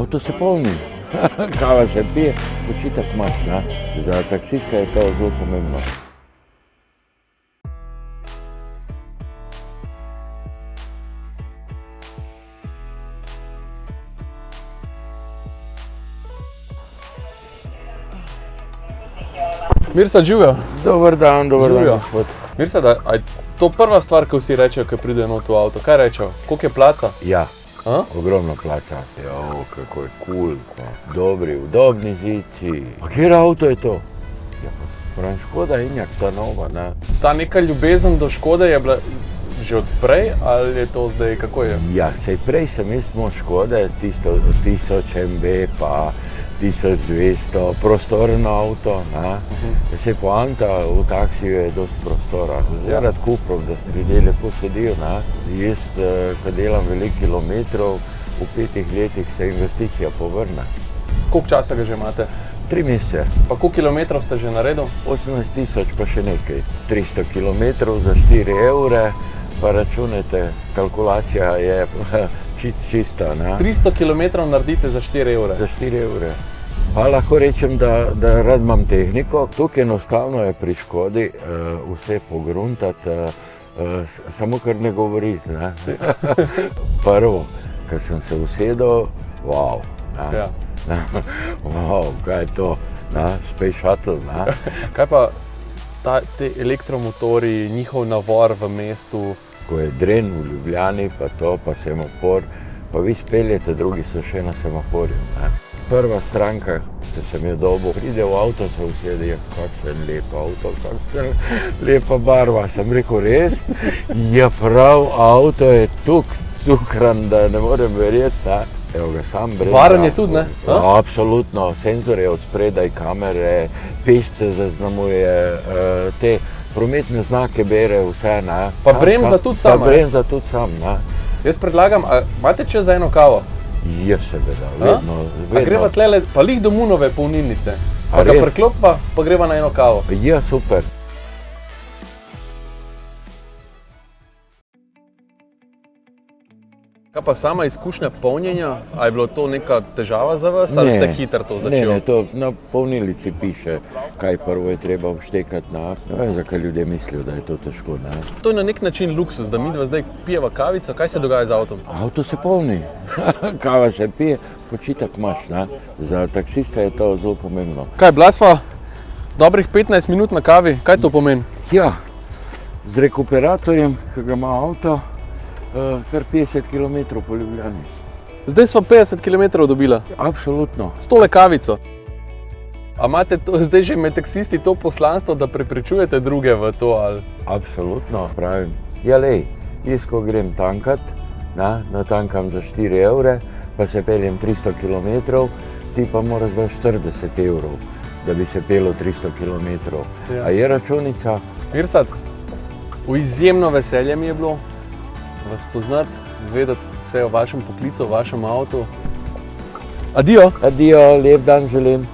Avto se polni, kava se pije, počitek imaš, ne? Za taksista je to zelo pomembno. Mirsa, živijo. Dober dan, gospod. Mirsa, a je to prva stvar, ko vsi rečejo, ko pridejo not v avto? Kaj rečejo? Koliko je placa? Ja, A? ogromno placa. Kako je kul, dobri, udobni zici. A kjer avto je to? Ja, pa pravim, Škoda Enyaq, ta nova, ne? Ta neka ljubezen do Škode je bila že od prej, ali je to zdaj, kako je? Ja, sej prej sem imel Škode, tisto 1000 MB pa 1200, prostorno avto, ne? Sej poanta v taksiju je dosti prostora. Zdaj rad kupim, da ljudje lepo sedijo, ne? Jaz, ko delam veliko kilometrov, v 5 letih se investicija povrne. Koliko časa ga že imate? 3 mesece. Pa koliko kilometrov ste že naredil? 18 000 pa še nekaj. 300 kilometrov za 4 evre, pa računajte, kalkulacija je čista, ne? 300 kilometrov naredite za 4 evre. Za 4 evre. Pa lahko rečem, da rad imam tehniko. Tukaj enostavno je pri Škodi vse pogruntati, samo kar ne govoriti, ne? Prvo, ko sem se usedel, wow, ne? Ja. Wow, kaj je to, ne? Space Shuttle, ne? Kaj pa te elektromotori, njihov navor v mestu? Ko je dren v Ljubljani, pa to, pa semafor, pa vi speljete, drugi so še na semaforju, ne? Prva stranka, ko sem jo dobil, pride v avto, se usede, kakšen lep avto, kakšen lepa barva. Sem rekel, res? Ja, prav, avto je tuk cukran, da ne morem verjeti, ne? Evo ga, sam brez. Varen je tudi, ne? No, absolutno, senzor je od spredaj, kamere, pešce zaznamuje, te prometne znake bere, vse, ne? Pa bremza tudi sama, Pa bremza tudi sam, ne? Jaz predlagam, a imate čez za eno kavo? Ja, seveda, vedno. A greva tlele, pa lih do Munove polnilnice, pa ga priklopiva, pa greva na eno kavo. Ja, super. Kaj pa sama izkušnja polnjenja, a je bilo to neka težava za vas, ali ste hitro to začeli? Ne, to na polnilnici piše, kaj prvo je treba obštekati, ne vem, zakaj ljudje mislijo, da je to težko, ne. To je na nek način luksus, da midva zdaj pijeva kavico, kaj se dogaja z avtom? Avto se polni, kava se pije, počitek imaš, ne. Za taksista je to zelo pomembno. Kaj, bila sva dobrih 15 minut na kavi, kaj to pomeni? Ja, z rekuperatorjem, ki ga ima avto, kar 50 km po Ljubljani. Zdaj sva 50 km dobila. Absolutno. S tole kavico. A imate zdaj že med taksisti to poslanstvo, da prepričujete druge v to, ali? Absolutno, pravim. Ja, lej, jaz ko grem tankat, natankam za 4 evre, pa se peljem 300 km, ti pa moraš dati 40 evrov, da bi se pelo 300 km. Ja. A je računica? Mirsad, v izjemno veselje mi je bilo vas poznati, izvedeti vse o vašem poklicu, o vašem avtu. Adijo! Adijo, lep dan želim.